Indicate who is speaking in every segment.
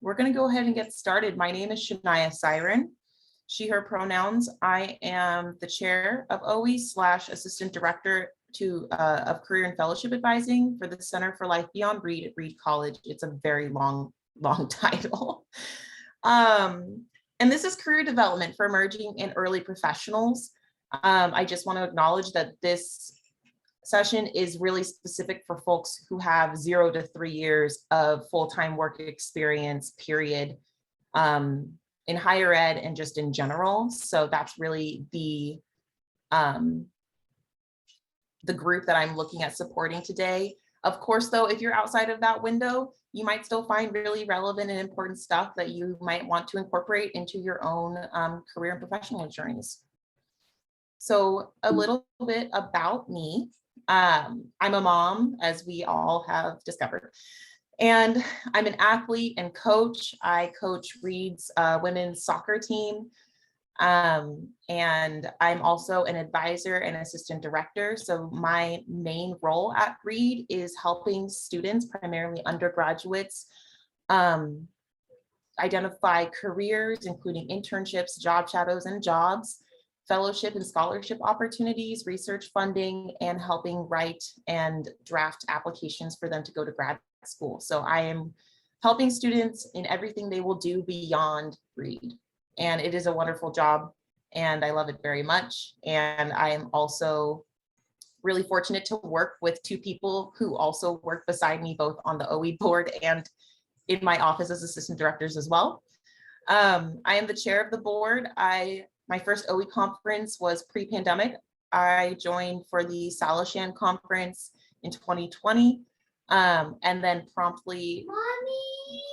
Speaker 1: we're going to go ahead and get started. My name is Shania Siren, she, her pronouns. I am the chair of OWHE / assistant director of career and fellowship advising for the Center for Life Beyond Reed at Reed College. It's a very long title. And this is career development for emerging and early professionals. I just want to acknowledge that this session is really specific for folks who have 0 to 3 years of full-time work experience, period, in higher ed and just in general. So that's really the group that I'm looking at supporting today. Of course, though, if you're outside of that window, you might still find really relevant and important stuff that you might want to incorporate into your own career and professional journeys. So a little bit about me. I'm a mom, as we all have discovered, and I'm an athlete and coach. I coach Reed's women's soccer team, and I'm also an advisor and assistant director. So my main role at Reed is helping students, primarily undergraduates, identify careers, including internships, job shadows and jobs, fellowship and scholarship opportunities, research funding, and helping write and draft applications for them to go to grad school. So I am helping students in everything they will do beyond Reed. And it is a wonderful job and I love it very much. And I am also really fortunate to work with 2 people who also work beside me, both on the OWHE board and in my office as assistant directors as well. I am the chair of the board. My first OWHE conference was pre-pandemic. I joined for the Salishan conference in 2020, and then promptly. Mommy.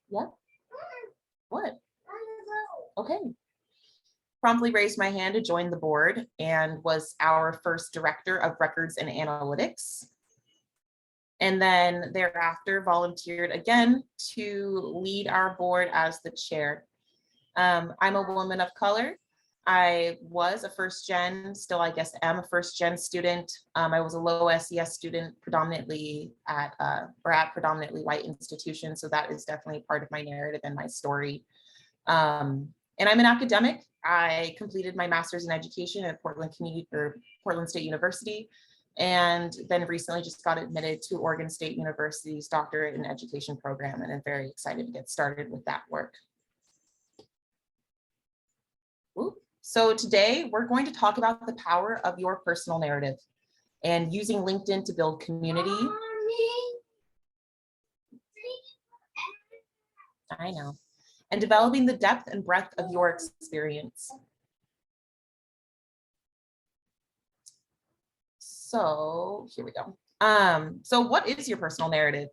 Speaker 1: What? What? Okay. Promptly raised my hand to join the board and was our first director of records and analytics. And then thereafter volunteered again to lead our board as the chair. I'm a woman of color. I was a first gen, still I guess am a first gen student. I was a low SES student predominantly at predominantly white institutions. So that is definitely part of my narrative and my story. And I'm an academic. I completed my master's in education at Portland State University, and then recently just got admitted to Oregon State University's doctorate in education program, and I'm very excited to get started with that work. So today we're going to talk about the power of your personal narrative and using LinkedIn to build community. I know. And developing the depth and breadth of your experience. So here we go. So what is your personal narrative?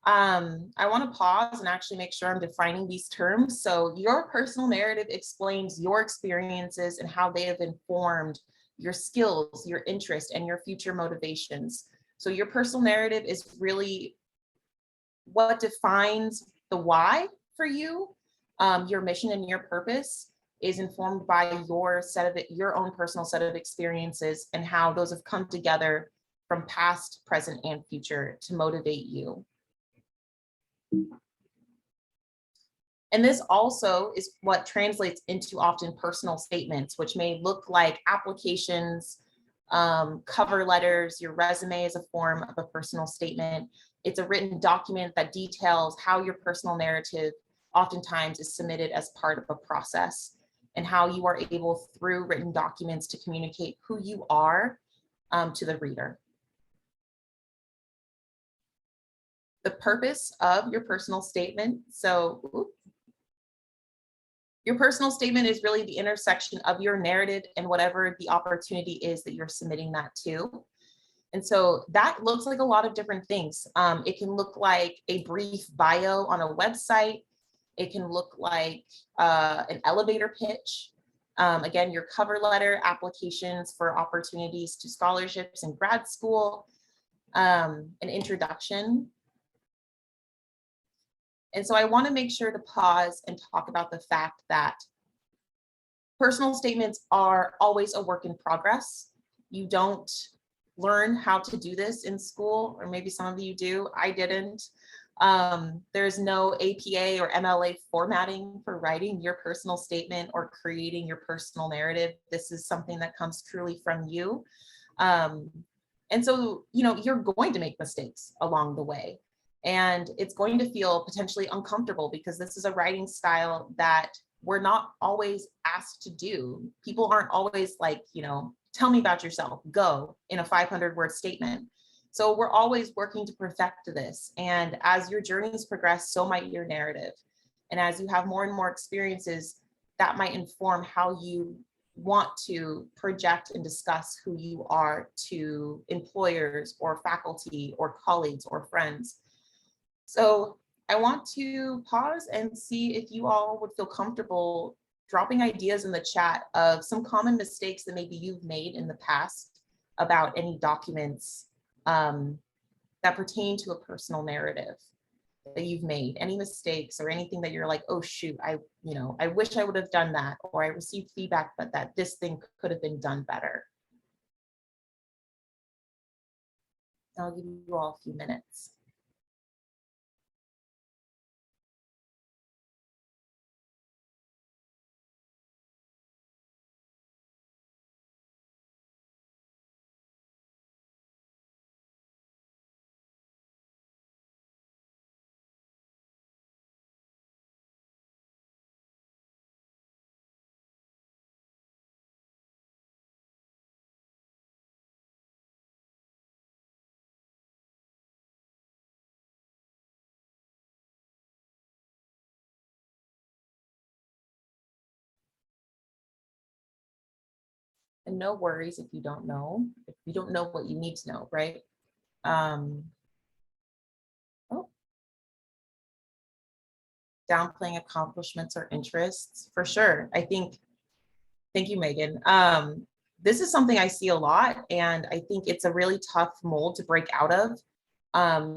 Speaker 1: I want to pause and actually make sure I'm defining these terms. So your personal narrative explains your experiences and how they have informed your skills, your interests, and your future motivations. So your personal narrative is really what defines the why for you. Your mission and your purpose is informed by your own personal set of experiences and how those have come together from past, present, and future to motivate you. And this also is what translates into often personal statements, which may look like applications, cover letters. Your resume is a form of a personal statement. It's a written document that details how your personal narrative oftentimes is submitted as part of a process and how you are able through written documents to communicate who you are to the reader. The purpose of your personal statement. So your personal statement is really the intersection of your narrative and whatever the opportunity is that you're submitting that to. And so that looks like a lot of different things. It can look like a brief bio on a website. It can look like an elevator pitch. Again, your cover letter, applications for opportunities to scholarships in grad school, an introduction. And so I want to make sure to pause and talk about the fact that personal statements are always a work in progress. You don't learn how to do this in school, or maybe some of you do. I didn't. There's no APA or MLA formatting for writing your personal statement or creating your personal narrative. This is something that comes truly from you. And so, you're going to make mistakes along the way. And it's going to feel potentially uncomfortable because this is a writing style that we're not always asked to do. People aren't always like, tell me about yourself, go in a 500-word statement. So we're always working to perfect this. And as your journeys progress, so might your narrative. And as you have more and more experiences, that might inform how you want to project and discuss who you are to employers or faculty or colleagues or friends. So I want to pause and see if you all would feel comfortable dropping ideas in the chat of some common mistakes that maybe you've made in the past about any documents that pertain to a personal narrative that you've made, any mistakes or anything that you're like, oh shoot, I wish I would have done that, or I received feedback, but that this thing could have been done better. I'll give you all a few minutes. And no worries if you don't know what you need to know, right? Oh, downplaying accomplishments or interests, for sure. Thank you, Megan. This is something I see a lot, and I think it's a really tough mold to break out of.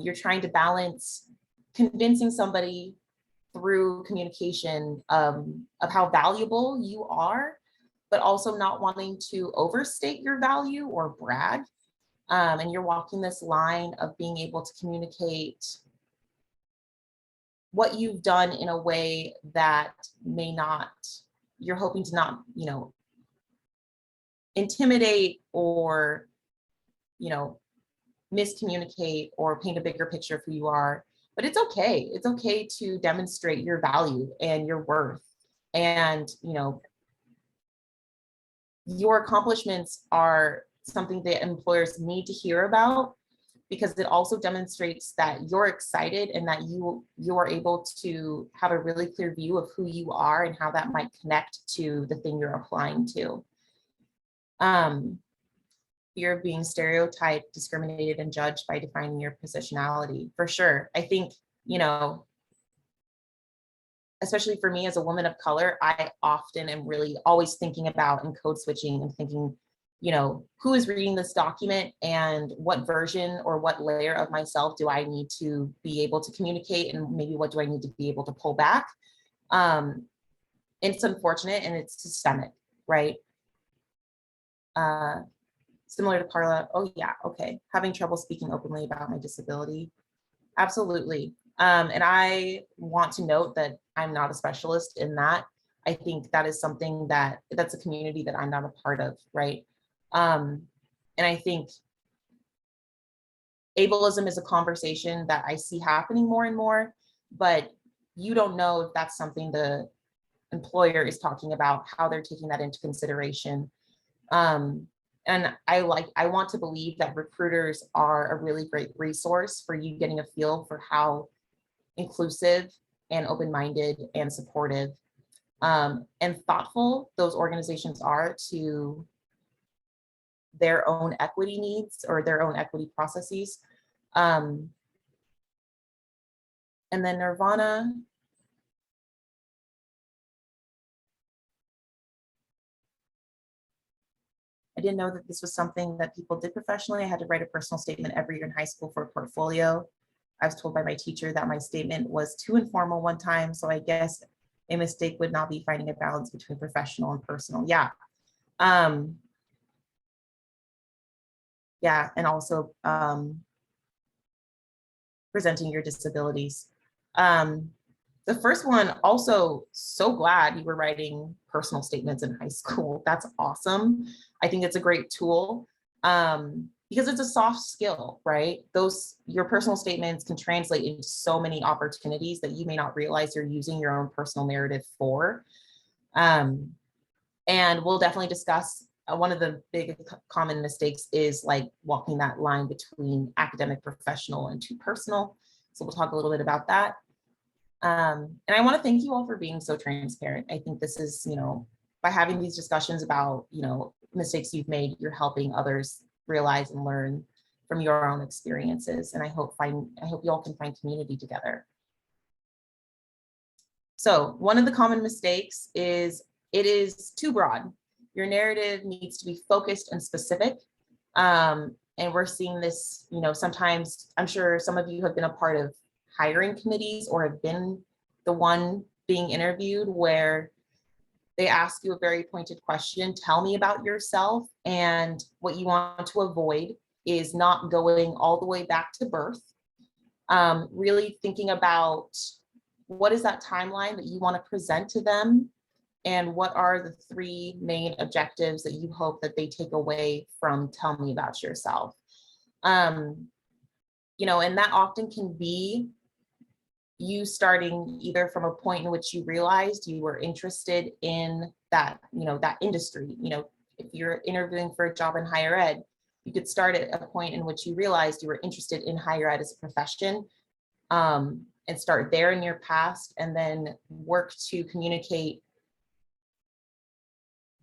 Speaker 1: You're trying to balance convincing somebody through communication of how valuable you are, but also not wanting to overstate your value or brag. And you're walking this line of being able to communicate what you've done in a way that you're hoping to not, intimidate or, miscommunicate or paint a bigger picture of who you are. But it's okay. It's okay to demonstrate your value and your worth. And, your accomplishments are something that employers need to hear about, because it also demonstrates that you're excited and that you are able to have a really clear view of who you are and how that might connect to the thing you're applying to. Fear of being stereotyped, discriminated, and judged by defining your positionality, for sure. I think, especially for me as a woman of color, I often am really always thinking about and code switching and thinking, who is reading this document and what version or what layer of myself do I need to be able to communicate, and maybe what do I need to be able to pull back. It's unfortunate and it's systemic, right? Similar to Carla, oh yeah, okay. Having trouble speaking openly about my disability. Absolutely. And I want to note that I'm not a specialist in that. I think that is something that's a community that I'm not a part of, right? And I think ableism is a conversation that I see happening more and more, but you don't know if that's something the employer is talking about, how they're taking that into consideration. And I want to believe that recruiters are a really great resource for you getting a feel for how inclusive and open-minded and supportive and thoughtful those organizations are to their own equity needs or their own equity processes. And then Nirvana. I didn't know that this was something that people did professionally. I had to write a personal statement every year in high school for a portfolio. I was told by my teacher that my statement was too informal one time, so I guess a mistake would not be finding a balance between professional and personal. Yeah. Yeah, and also presenting your disabilities. The first one, also so glad you were writing personal statements in high school. That's awesome. I think it's a great tool because it's a soft skill, right? Your personal statements can translate into so many opportunities that you may not realize you're using your own personal narrative for. And we'll definitely discuss one of the big common mistakes is like walking that line between academic, professional, and too personal. So we'll talk a little bit about that. And I want to thank you all for being so transparent. I think this is, by having these discussions about, mistakes you've made, you're helping others realize and learn from your own experiences. And I hope you all can find community together. So one of the common mistakes is it is too broad. Your narrative needs to be focused and specific. And we're seeing this, sometimes, I'm sure some of you have been a part of hiring committees or have been the one being interviewed where they ask you a very pointed question, tell me about yourself. And what you want to avoid is not going all the way back to birth. Really thinking about what is that timeline that you want to present to them, and what are the 3 main objectives that you hope that they take away from tell me about yourself. And that often can be you starting either from a point in which you realized you were interested in that, that industry. If you're interviewing for a job in higher ed, you could start at a point in which you realized you were interested in higher ed as a profession, and start there in your past, and then work to communicate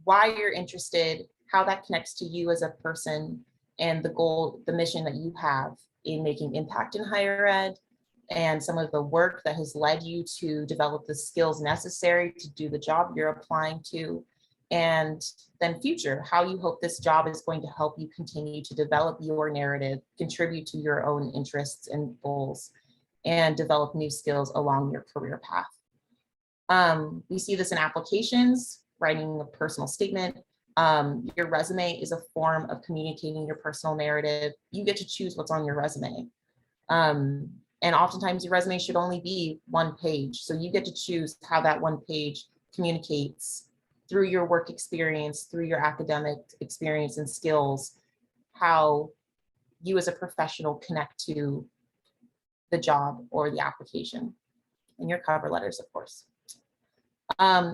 Speaker 1: why you're interested, how that connects to you as a person, and the goal, the mission that you have in making impact in higher ed, and some of the work that has led you to develop the skills necessary to do the job you're applying to, and then future, how you hope this job is going to help you continue to develop your narrative, contribute to your own interests and goals, and develop new skills along your career path. We see this in applications, writing a personal statement. Your resume is a form of communicating your personal narrative. You get to choose what's on your resume. And oftentimes your resume should only be 1 page. So you get to choose how that 1 page communicates through your work experience, through your academic experience and skills, how you as a professional connect to the job or the application, and your cover letters, of course.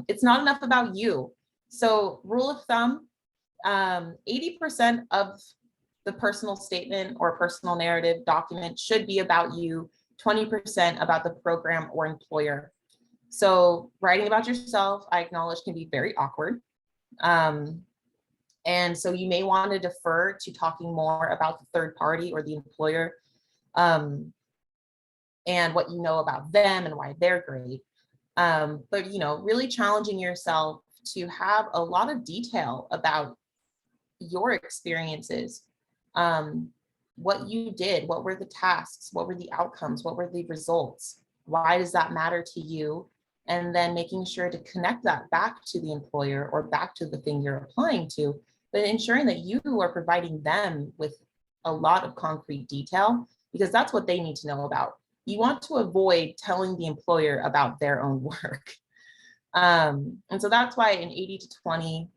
Speaker 1: It's not enough about you. So rule of thumb, 80% of the personal statement or personal narrative document should be about you, 20% about the program or employer. So writing about yourself, I acknowledge, can be very awkward. And so you may want to defer to talking more about the third party or the employer, and what you know about them and why they're great. But really challenging yourself to have a lot of detail about your experiences, what you did, what were the tasks, what were the outcomes, what were the results, why does that matter to you? And then making sure to connect that back to the employer or back to the thing you're applying to, but ensuring that you are providing them with a lot of concrete detail, because that's what they need to know about. You want to avoid telling the employer about their own work. And so that's why an 80 to 20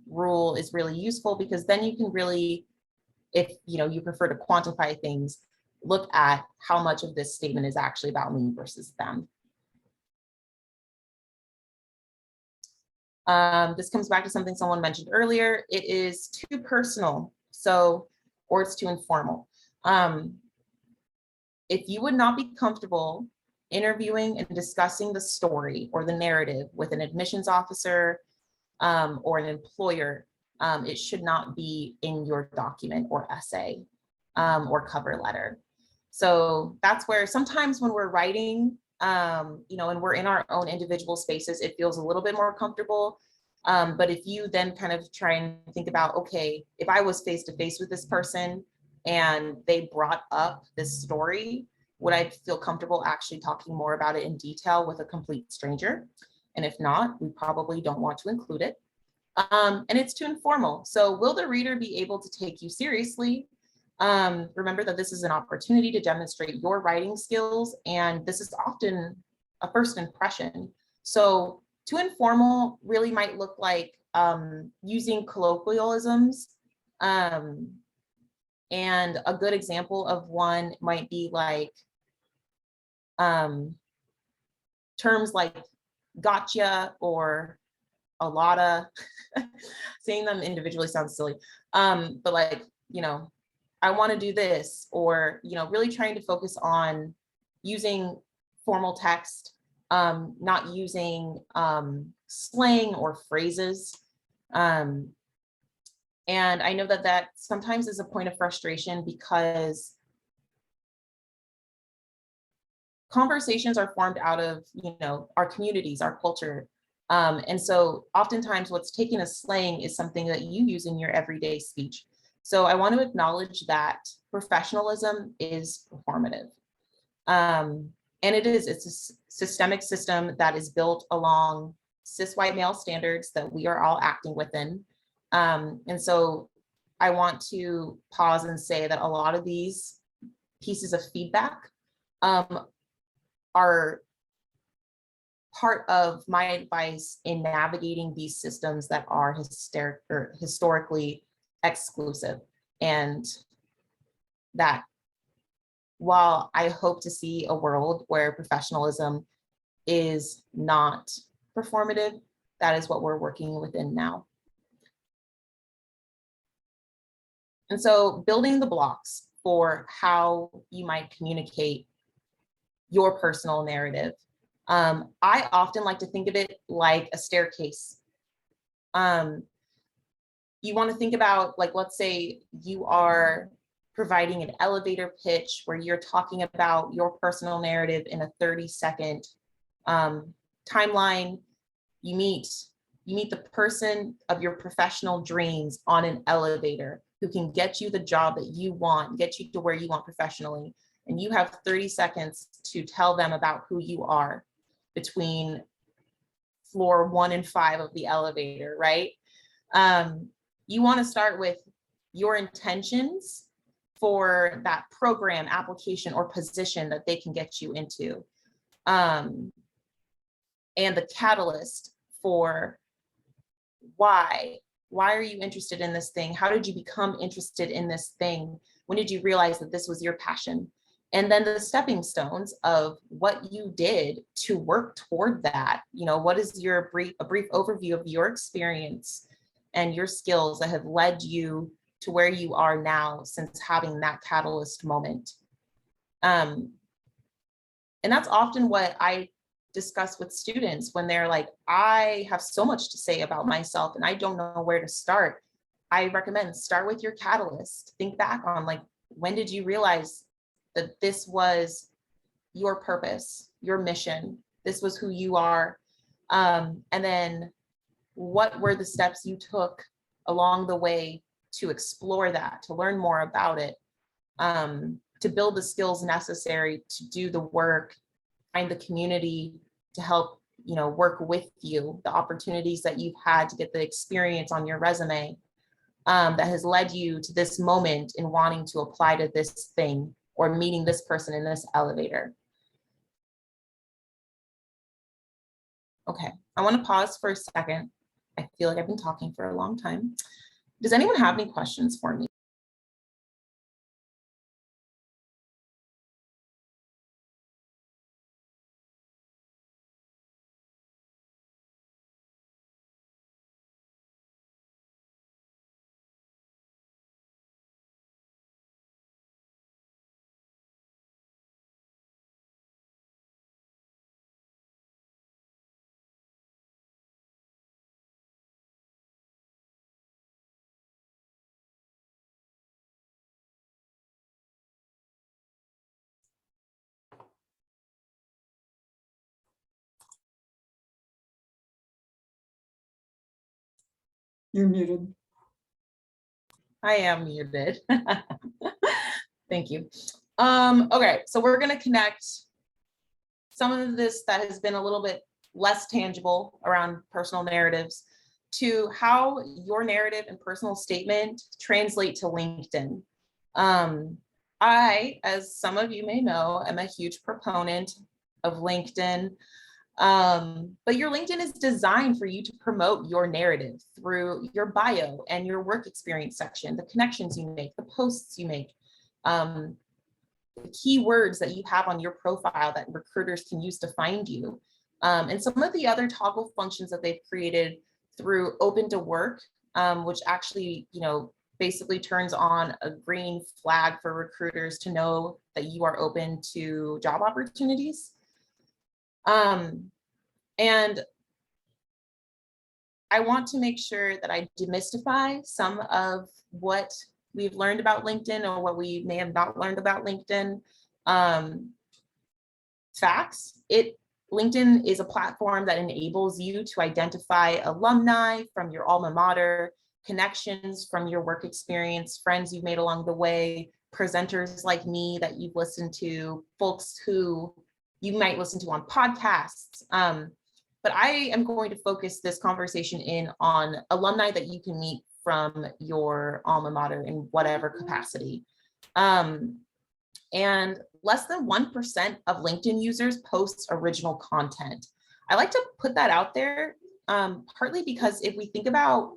Speaker 1: rule is really useful, because then you can really, if you prefer to quantify things, look at how much of this statement is actually about me versus them. This comes back to something someone mentioned earlier. It is too personal, or it's too informal. If you would not be comfortable interviewing and discussing the story or the narrative with an admissions officer or an employer, it should not be in your document or essay or cover letter. So that's where sometimes when we're writing, and we're in our own individual spaces, it feels a little bit more comfortable. But if you then kind of try and think about, okay, if I was face to face with this person and they brought up this story, would I feel comfortable actually talking more about it in detail with a complete stranger? And if not, we probably don't want to include it. And it's too informal. So will the reader be able to take you seriously? Remember that this is an opportunity to demonstrate your writing skills, and this is often a first impression. So too informal really might look like using colloquialisms. And a good example of one might be like terms like gotcha or a lotta. Saying them individually sounds silly, but like, you know, I want to do this, or, you know, really trying to focus on using formal text, not using slang or phrases. And I know that that sometimes is a point of frustration because conversations are formed out of, you know, our communities, our culture. And so oftentimes what's taken as slang is something that you use in your everyday speech. So I want to acknowledge that professionalism is performative. And it's a systemic system that is built along cis white male standards that we are all acting within. And so I want to pause and say that a lot of these pieces of feedback are part of my advice in navigating these systems that are historically exclusive. And that while I hope to see a world where professionalism is not performative, that is what we're working within now. And so building the blocks for how you might communicate your personal narrative. I often like to think of it like a staircase. You want to think about, like, let's say you are providing an elevator pitch where you're talking about your personal narrative in a 30-second timeline. You meet the person of your professional dreams on an elevator who can get you the job that you want, get you to where you want professionally. And you have 30 seconds to tell them about who you are between floor 1 and 5 of the elevator, right? You want to start with your intentions for that program, application, or position that they can get you into. And the catalyst for why are you interested in this thing? How did you become interested in this thing? When did you realize that this was your passion? And then the stepping stones of what you did to work toward that. You know, what is a brief overview of your experience and your skills that have led you to where you are now since having that catalyst moment. And that's often what I discuss with students when they're like, I have so much to say about myself and I don't know where to start. I recommend start with your catalyst. Think back on, like, when did you realize that this was your purpose, your mission, this was who you are? And then what were the steps you took along the way to explore that, to learn more about it, to build the skills necessary to do the work, find the community to help, you know, work with you, the opportunities that you've had to get the experience on your resume that has led you to this moment in wanting to apply to this thing or meeting this person in this elevator. Okay, I want to pause for a second. I feel like I've been talking for a long time. Does anyone have any questions for me?
Speaker 2: You're muted.
Speaker 1: I am muted. Thank you. Okay, so we're going to connect some of this that has been a little bit less tangible around personal narratives to how your narrative and personal statement translate to LinkedIn. As some of you may know, am a huge proponent of LinkedIn. But your LinkedIn is designed for you to promote your narrative through your bio and your work experience section, the connections you make, the posts you make, the keywords that you have on your profile that recruiters can use to find you. And some of the other toggle functions that they've created through Open to Work, which actually, basically turns on a green flag for recruiters to know that you are open to job opportunities. And I want to make sure that I demystify some of what we've learned about LinkedIn or what we may have not learned about LinkedIn. Facts. LinkedIn is a platform that enables you to identify alumni from your alma mater, connections from your work experience, friends you've made along the way, presenters like me that you've listened to, folks who you might listen to on podcasts. But I am going to focus this conversation in on alumni that you can meet from your alma mater in whatever capacity. And less than 1% of LinkedIn users post original content. I like to put that out there, partly because if we think about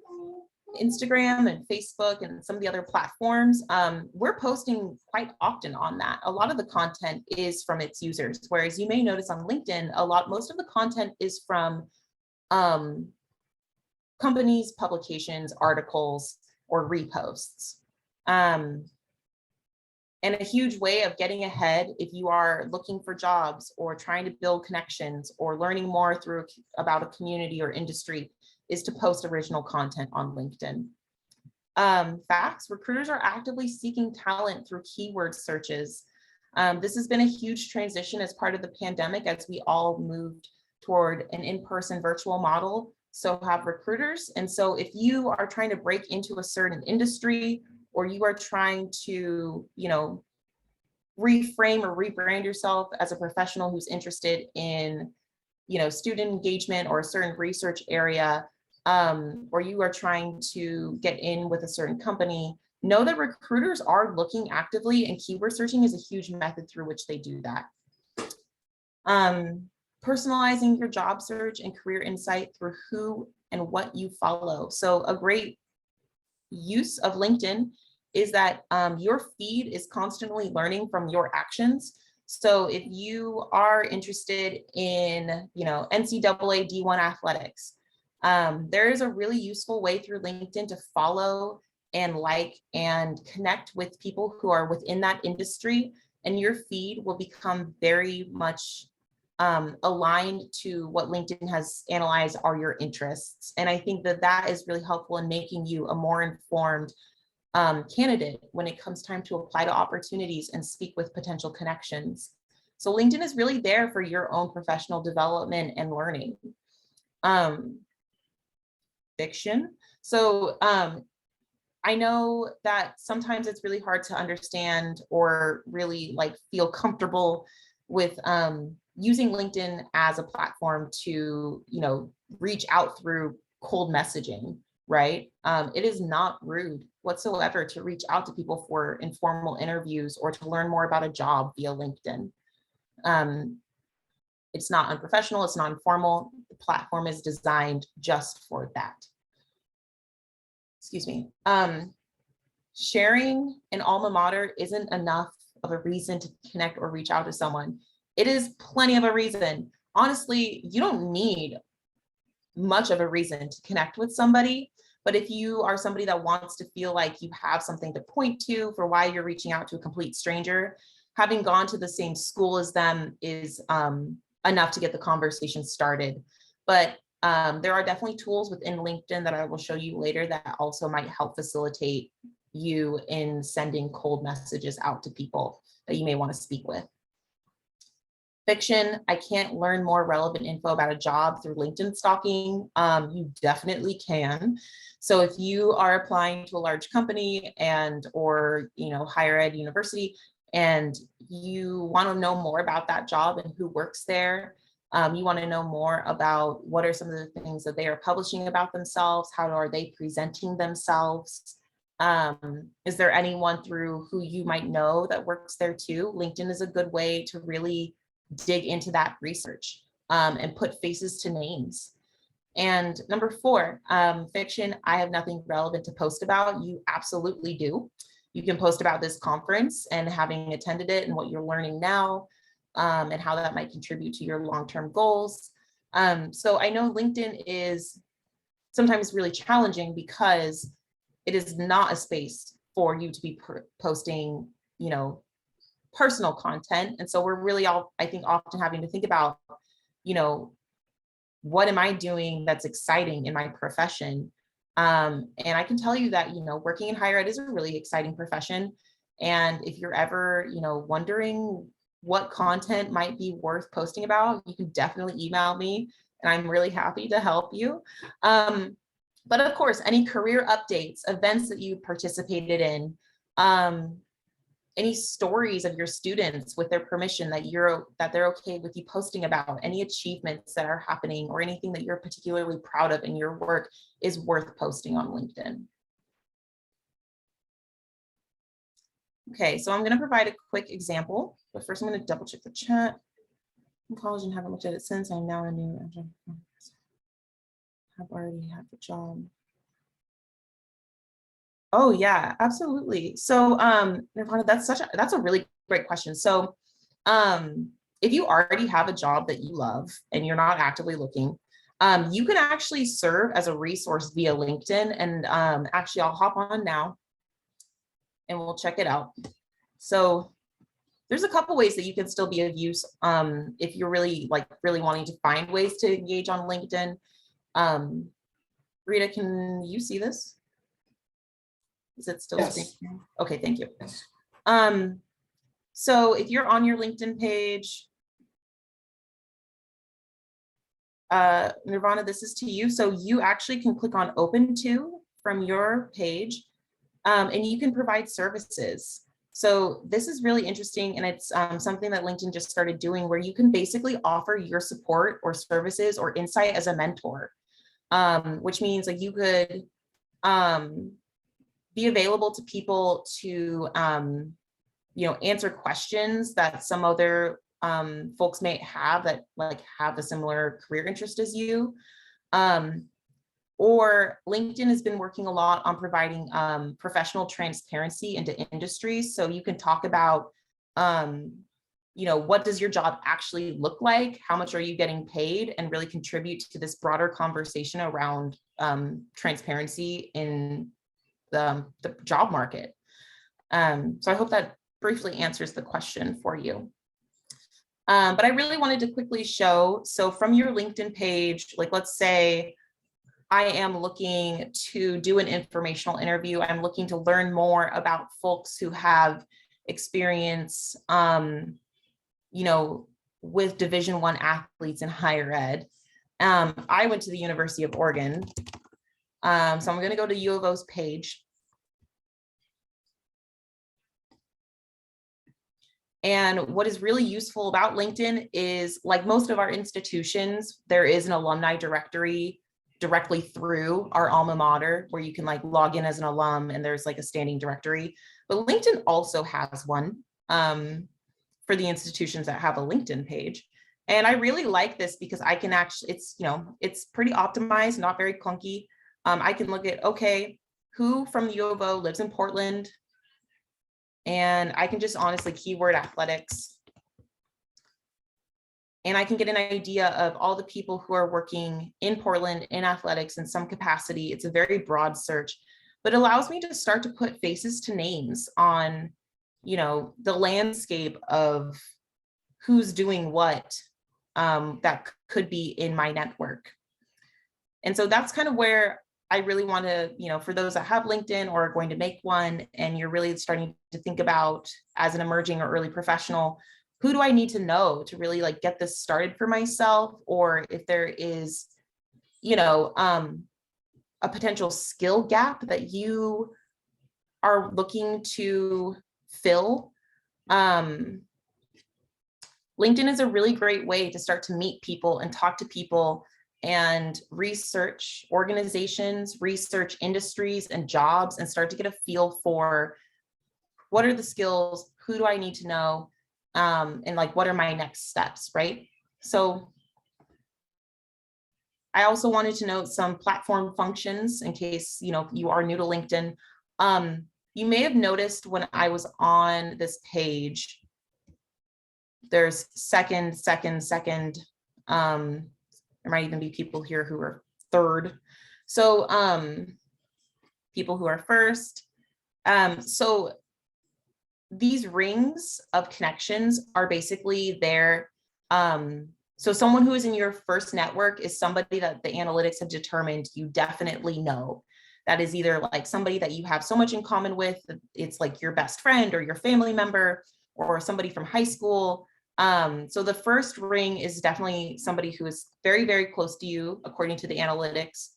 Speaker 1: Instagram and Facebook and some of the other platforms, we're posting quite often on that. A lot of the content is from its users, whereas you may notice on LinkedIn, most of the content is from companies, publications, articles, or reposts. And a huge way of getting ahead if you are looking for jobs or trying to build connections or learning more about a community or industry is to post original content on LinkedIn. Facts, recruiters are actively seeking talent through keyword searches. This has been a huge transition as part of the pandemic as we all moved toward an in-person virtual model. So have recruiters. And so if you are trying to break into a certain industry, or you are trying to, reframe or rebrand yourself as a professional who's interested in, student engagement or a certain research area, or you are trying to get in with a certain company, know that recruiters are looking actively, and keyword searching is a huge method through which they do that. Personalizing your job search and career insight through who and what you follow. So a great use of LinkedIn is that your feed is constantly learning from your actions. So if you are interested in, NCAA D1 athletics, there is a really useful way through LinkedIn to follow and like and connect with people who are within that industry, and your feed will become very much aligned to what LinkedIn has analyzed are your interests. And I think that is really helpful in making you a more informed candidate when it comes time to apply to opportunities and speak with potential connections. So LinkedIn is really there for your own professional development and learning. Fiction. So I know that sometimes it's really hard to understand or really feel comfortable with using LinkedIn as a platform to, reach out through cold messaging, right? It is not rude whatsoever to reach out to people for informal interviews or to learn more about a job via LinkedIn. It's not unprofessional, it's not informal. The platform is designed just for that. Excuse me. Sharing an alma mater isn't enough of a reason to connect or reach out to someone. It is plenty of a reason. Honestly, you don't need much of a reason to connect with somebody, but if you are somebody that wants to feel like you have something to point to for why you're reaching out to a complete stranger, having gone to the same school as them is enough to get the conversation started. But there are definitely tools within LinkedIn that I will show you later that also might help facilitate you in sending cold messages out to people that you may want to speak with. Fiction, I can't learn more relevant info about a job through LinkedIn stalking. You definitely can. So if you are applying to a large company or higher ed university, and you want to know more about that job and who works there, you want to know more about what are some of the things that they are publishing about themselves, how are they presenting themselves. Is there anyone through who you might know that works there too? LinkedIn is a good way to really dig into that research and put faces to names. And number 4, fiction, I have nothing relevant to post about. You absolutely do. You can post about this conference and having attended it and what you're learning now, and how that might contribute to your long-term goals. So I know LinkedIn is sometimes really challenging because it is not a space for you to be posting, personal content. And so we're really all, I think, often having to think about, what am I doing that's exciting in my profession? And I can tell you that, working in higher ed is a really exciting profession. And if you're ever, wondering what content might be worth posting about, you can definitely email me and I'm really happy to help you. But of course, any career updates, events that you participated in, any stories of your students with their permission that they're okay with you posting about, any achievements that are happening or anything that you're particularly proud of in your work is worth posting on LinkedIn. Okay, so I'm going to provide a quick example, but first I'm going to double check the chat. In college and haven't looked at it since. I'm now a new have already had the job. Oh yeah, absolutely. So Nirvana, that's a really great question. So if you already have a job that you love and you're not actively looking, you can actually serve as a resource via LinkedIn. And actually I'll hop on now and we'll check it out. So there's a couple ways that you can still be of use if you're really wanting to find ways to engage on LinkedIn. Rita, can you see this? Is it still screen? Okay, thank you. Yes. So if you're on your LinkedIn page, Nirvana, this is to you. So you actually can click on open to from your page, and you can provide services. So this is really interesting, and it's something that LinkedIn just started doing, where you can basically offer your support or services or insight as a mentor, which means like you could be available to people to answer questions that some other folks may have that have a similar career interest as you. Or LinkedIn has been working a lot on providing professional transparency into industries. So you can talk about, what does your job actually look like? How much are you getting paid? And really contribute to this broader conversation around transparency in the job market. So I hope that briefly answers the question for you. But I really wanted to quickly show, so from your LinkedIn page, like let's say I am looking to do an informational interview. I'm looking to learn more about folks who have experience, with Division I athletes in higher ed. I went to the University of Oregon. So I'm going to go to U of O's page. And what is really useful about LinkedIn is, like most of our institutions, there is an alumni directory directly through our alma mater where you can log in as an alum and there's a standing directory. But LinkedIn also has one for the institutions that have a LinkedIn page. And I really like this because I can actually, it's pretty optimized, not very clunky. I can look at, okay, who from the U of O lives in Portland? And I can just honestly keyword athletics. And I can get an idea of all the people who are working in Portland in athletics in some capacity. It's a very broad search, but it allows me to start to put faces to names on, the landscape of who's doing what that could be in my network. And so that's kind of where I really want to, for those that have LinkedIn or are going to make one, and you're really starting to think about as an emerging or early professional, who do I need to know to really get this started for myself? Or if there is, a potential skill gap that you are looking to fill, LinkedIn is a really great way to start to meet people and talk to people and research organizations, research industries and jobs, and start to get a feel for what are the skills, who do I need to know, and like what are my next steps, right? So I also wanted to note some platform functions in case you are new to LinkedIn. You may have noticed when I was on this page, there's second. There might even be people here who are third. So people who are first. So these rings of connections are basically there. So someone who is in your first network is somebody that the analytics have determined you definitely know. That is either like somebody that you have so much in common with, it's like your best friend or your family member or somebody from high school. So the first ring is definitely somebody who is very, very close to you, according to the analytics.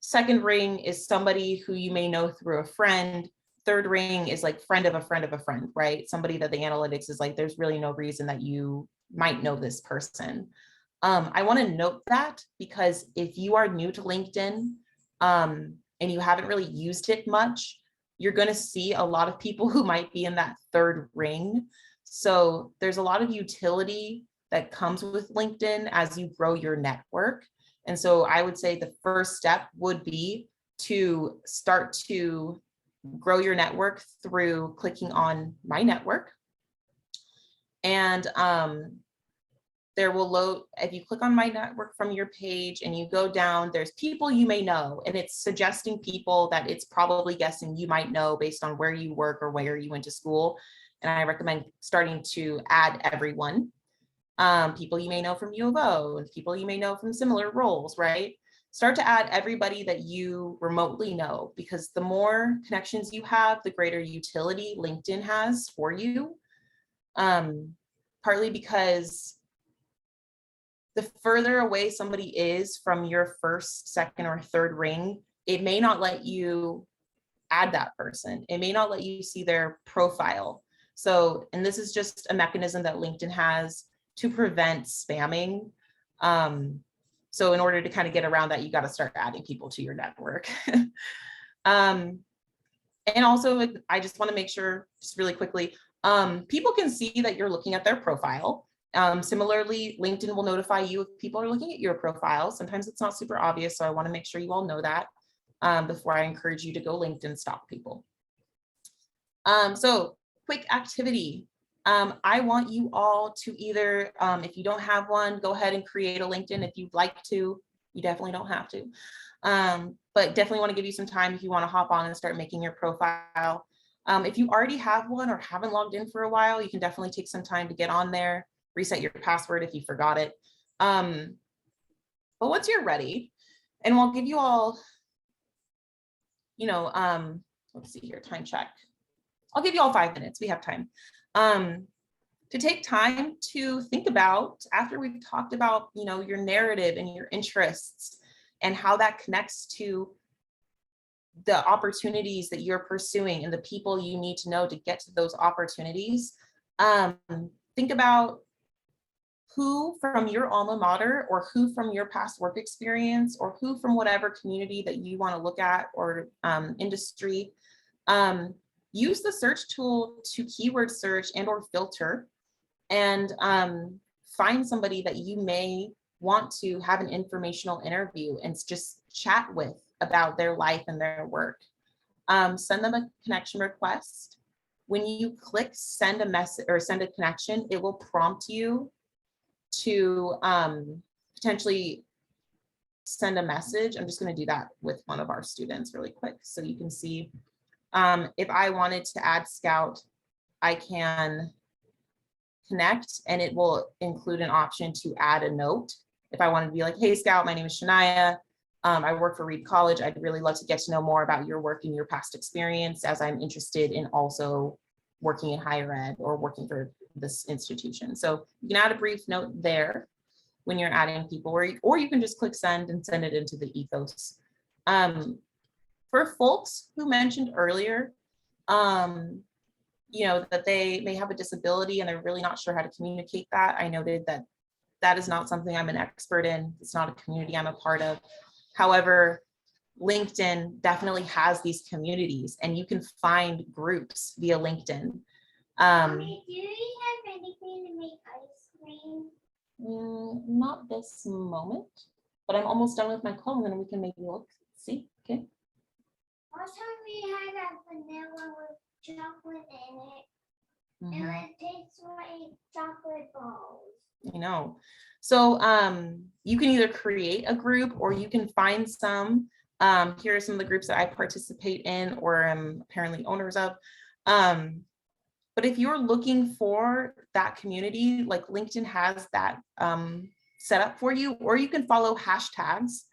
Speaker 1: Second ring is somebody who you may know through a friend. Third ring is like friend of a friend of a friend, right? Somebody that the analytics is like, there's really no reason that you might know this person. I want to note that because if you are new to LinkedIn and you haven't really used it much, you're going to see a lot of people who might be in that third ring. So there's a lot of utility that comes with LinkedIn as you grow your network. And so I would say the first step would be to start to grow your network through clicking on My Network. And there will load, if you click on My Network from your page and you go down, there's people you may know, and it's suggesting people that it's probably guessing you might know based on where you work or where you went to school. And I recommend starting to add everyone. People you may know from U of O, and people you may know from similar roles, right? Start to add everybody that you remotely know, because the more connections you have, the greater utility LinkedIn has for you. Partly because the further away somebody is from your first, second, or third ring, it may not let you add that person. It may not let you see their profile. So, and this is just a mechanism that LinkedIn has to prevent spamming. So in order to kind of get around that, you got to start adding people to your network. And also, I just want to make sure, just really quickly, people can see that you're looking at their profile. Similarly, LinkedIn will notify you if people are looking at your profile. Sometimes it's not super obvious, so I want to make sure you all know that before I encourage you to go LinkedIn stalk people. So quick activity. I want you all to either, if you don't have one, go ahead and create a LinkedIn if you'd like to. You definitely don't have to, but definitely want to give you some time if you want to hop on and start making your profile. If you already have one or haven't logged in for a while, you can definitely take some time to get on there, reset your password if you forgot it. But once you're ready, and we'll give you all, let's see here, time check. I'll give you all 5 minutes. We have time to take time to think about, after we've talked about, your narrative and your interests and how that connects to the opportunities that you're pursuing and the people you need to know to get to those opportunities. Think about who from your alma mater, or who from your past work experience, or who from whatever community that you want to look at, or industry. Use the search tool to keyword search and or filter, and find somebody that you may want to have an informational interview and just chat with about their life and their work. Send them a connection request. When you click send a message or send a connection, it will prompt you to potentially send a message. I'm just going to do that with one of our students really quick so you can see. If I wanted to add Scout, I can connect, and it will include an option to add a note. If I wanted to be like, hey Scout, my name is Shania. I work for Reed College. I'd really love to get to know more about your work and your past experience, as I'm interested in also working in higher ed or working for this institution. So you can add a brief note there when you're adding people, or you can just click send and send it into the ethos. For folks who mentioned earlier, that they may have a disability and they're really not sure how to communicate that, I noted that that is not something I'm an expert in. It's not a community I'm a part of. However, LinkedIn definitely has these communities, and you can find groups via LinkedIn.
Speaker 2: Mommy, do you have anything to make ice cream?
Speaker 1: Not this moment, but I'm almost done with my call, and then we can maybe look, see, okay?
Speaker 2: Last time we had a vanilla with chocolate in it, and it tastes like chocolate balls.
Speaker 1: You know, so you can either create a group or you can find some. Here are some of the groups that I participate in or am apparently owners of. But if you're looking for that community, like LinkedIn has that set up for you, or you can follow hashtags.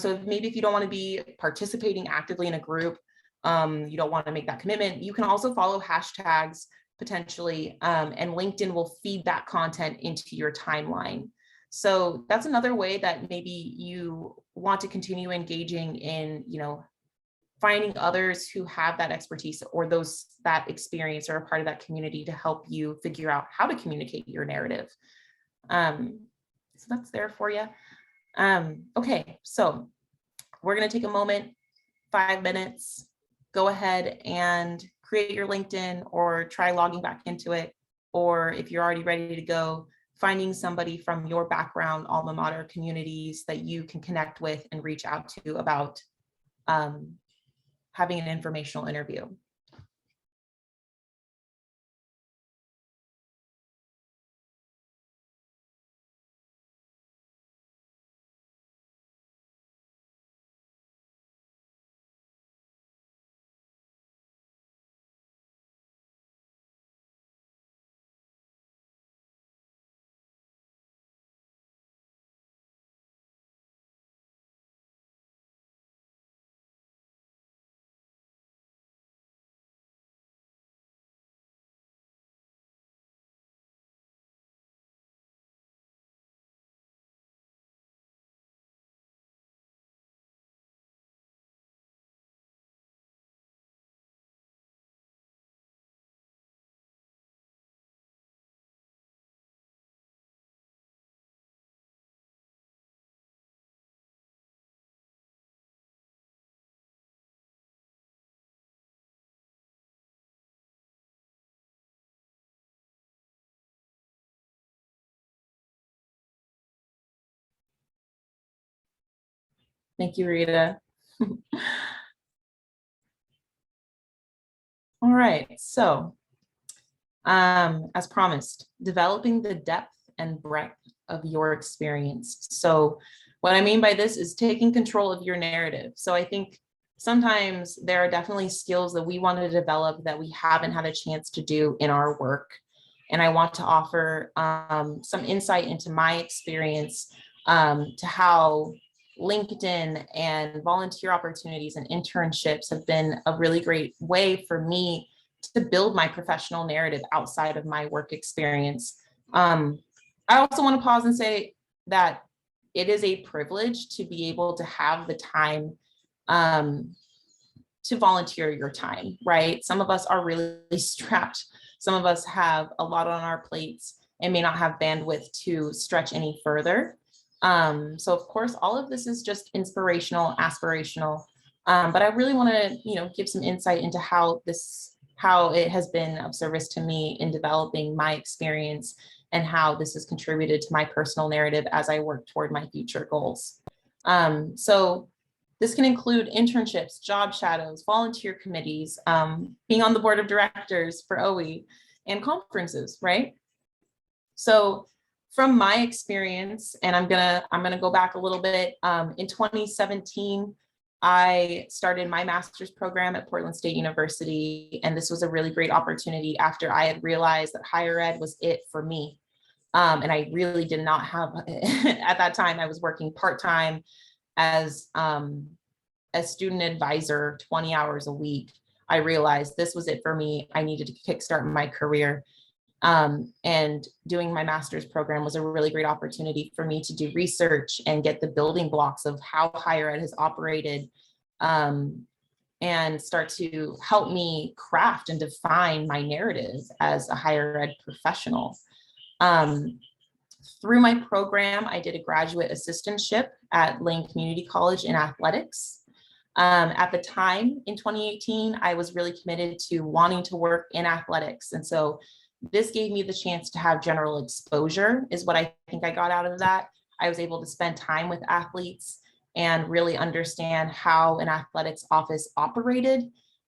Speaker 1: So maybe if you don't want to be participating actively in a group, you don't want to make that commitment, you can also follow hashtags potentially, and LinkedIn will feed that content into your timeline. So that's another way that maybe you want to continue engaging in, finding others who have that expertise or those that experience or a part of that community to help you figure out how to communicate your narrative. So that's there for you. Okay, so we're going to take a moment, 5 minutes, go ahead and create your LinkedIn or try logging back into it. Or if you're already ready to go, finding somebody from your background, alma mater communities that you can connect with and reach out to about having an informational interview. Thank you, Rita. All right, so as promised, developing the depth and breadth of your experience. So what I mean by this is taking control of your narrative. So I think sometimes there are definitely skills that we want to develop that we haven't had a chance to do in our work. And I want to offer some insight into my experience to how LinkedIn and volunteer opportunities and internships have been a really great way for me to build my professional narrative outside of my work experience. I also want to pause and say that it is a privilege to be able to have the time to volunteer your time, right? Some of us are really strapped. Some of us have a lot on our plates and may not have bandwidth to stretch any further. So of course, all of this is just inspirational, aspirational, but I really want to, give some insight into how it has been of service to me in developing my experience and how this has contributed to my personal narrative as I work toward my future goals. So this can include internships, job shadows, volunteer committees, being on the board of directors for OWHE, and conferences, right? So from my experience, and I'm gonna go back a little bit, in 2017, I started my master's program at Portland State University, and this was a really great opportunity after I had realized that higher ed was it for me. And I really did not have, at that time, I was working part-time as a student advisor, 20 hours a week. I realized this was it for me. I needed to kickstart my career. And doing my master's program was a really great opportunity for me to do research and get the building blocks of how higher ed has operated, and start to help me craft and define my narrative as a higher ed professional. Through my program, I did a graduate assistantship at Lane Community College in athletics. At the time in 2018, I was really committed to wanting to work in athletics. And so this gave me the chance to have general exposure is what I think I got out of that. I was able to spend time with athletes and really understand how an athletics office operated,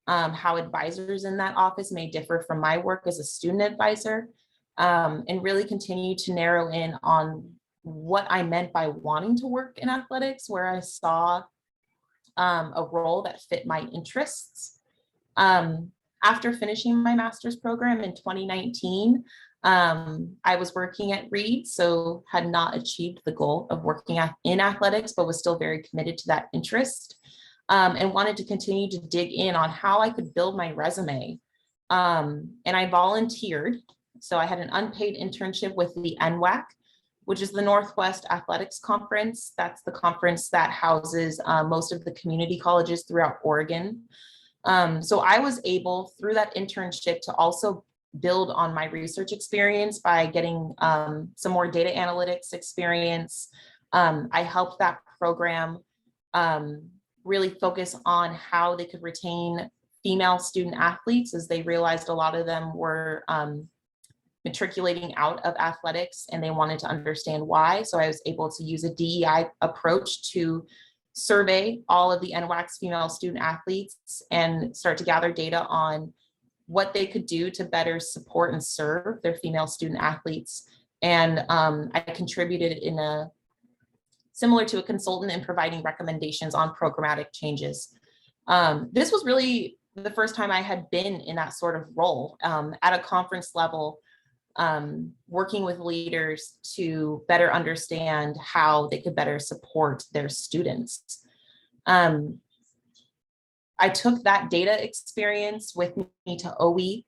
Speaker 1: how advisors in that office may differ from my work as a student advisor, and really continue to narrow in on what I meant by wanting to work in athletics, where I saw a role that fit my interests. After finishing my master's program in 2019, I was working at Reed, so had not achieved the goal of working in athletics, but was still very committed to that interest, and wanted to continue to dig in on how I could build my resume. And I volunteered. So I had an unpaid internship with the NWAC, which is the Northwest Athletics Conference. That's the conference that houses most of the community colleges throughout Oregon. So I was able, through that internship, to also build on my research experience by getting some more data analytics experience. I helped that program really focus on how they could retain female student athletes, as they realized a lot of them were matriculating out of athletics and they wanted to understand why. So I was able to use a DEI approach to survey all of the NWAC's female student athletes and start to gather data on what they could do to better support and serve their female student athletes. And I contributed in a similar to a consultant in providing recommendations on programmatic changes. This was really the first time I had been in that sort of role at a conference level, working with leaders to better understand how they could better support their students. I took that data experience with me to OWHE,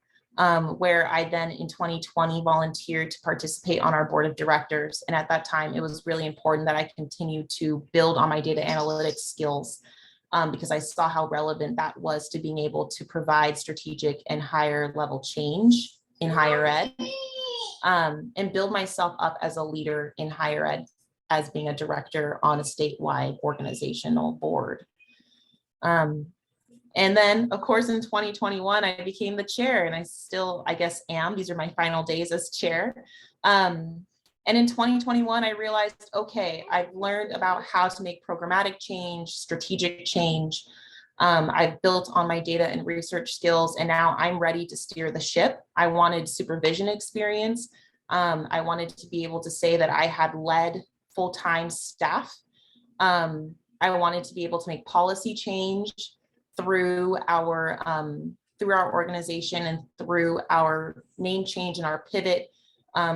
Speaker 1: where I then in 2020 volunteered to participate on our board of directors. And at that time, it was really important that I continue to build on my data analytics skills, because I saw how relevant that was to being able to provide strategic and higher level change in higher ed, and build myself up as a leader in higher ed as being a director on a statewide organizational board. And then, of course, in 2021, I became the chair, and I still, I guess, am. These are my final days as chair. And in 2021, I realized, okay, I've learned about how to make programmatic change, strategic change. I've built on my data and research skills, and now I'm ready to steer the ship. I wanted supervision experience. I wanted to be able to say that I had led full-time staff. I wanted to be able to make policy change through our organization and through our name change and our pivot,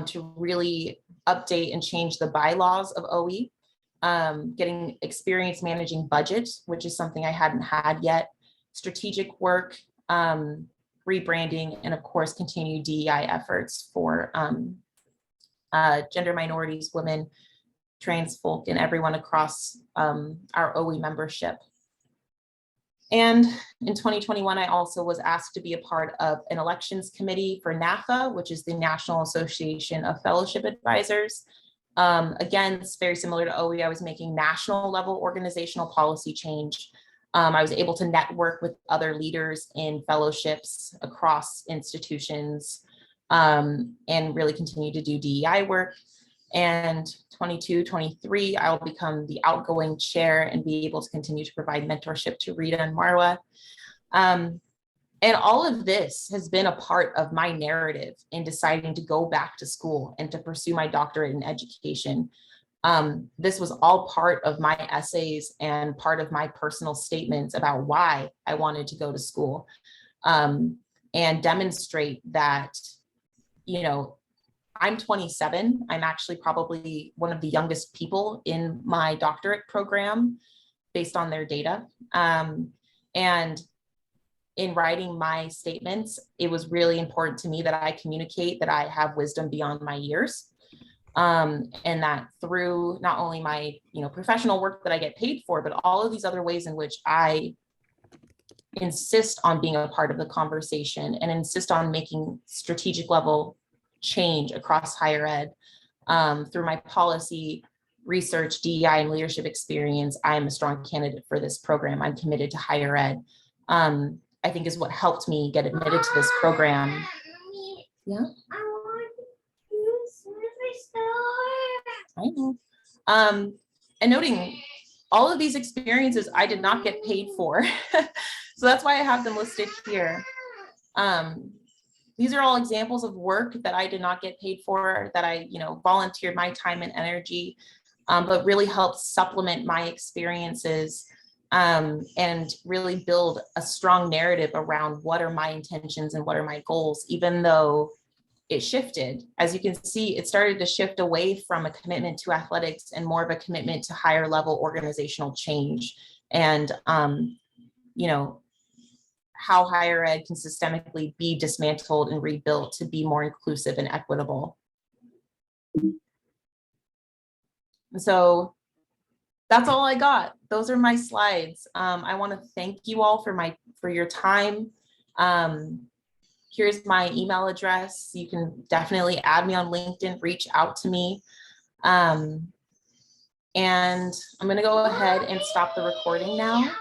Speaker 1: to really update and change the bylaws of OWHE, getting experience managing budgets, which is something I hadn't had yet, strategic work, rebranding, and of course, continued DEI efforts for gender minorities, women, trans folk, and everyone across our OWHE membership. And in 2021, I also was asked to be a part of an elections committee for NAFA, which is the National Association of Fellowship Advisors. Again, it's very similar to OWHE. I was making national level organizational policy change. I was able to network with other leaders in fellowships across institutions, and really continue to do DEI work. And 22, 23, I will become the outgoing chair and be able to continue to provide mentorship to Rita and Marwa. And all of this has been a part of my narrative in deciding to go back to school and to pursue my doctorate in education. This was all part of my essays and part of my personal statements about why I wanted to go to school, and demonstrate that, you know, I'm 27. I'm actually probably one of the youngest people in my doctorate program based on their data. And in writing my statements, it was really important to me that I communicate that I have wisdom beyond my years. And that through not only my, professional work that I get paid for, but all of these other ways in which I insist on being a part of the conversation and insist on making strategic level change across higher ed, through my policy, research, DEI, and leadership experience, I am a strong candidate for this program. I'm committed to higher ed. I think is what helped me get admitted to this program. Yeah.
Speaker 2: I want to store.
Speaker 1: I know. And noting all of these experiences I did not get paid for. So that's why I have them listed here. These are all examples of work that I did not get paid for, that I, volunteered my time and energy, but really helped supplement my experiences, and really build a strong narrative around what are my intentions and what are my goals, even though it shifted. As you can see, it started to shift away from a commitment to athletics and more of a commitment to higher level organizational change. And, how higher ed can systemically be dismantled and rebuilt to be more inclusive and equitable. And so that's all I got. Those are my slides. I want to thank you all for your time. Here's my email address. You can definitely add me on LinkedIn, reach out to me. And I'm going to go ahead and stop the recording now.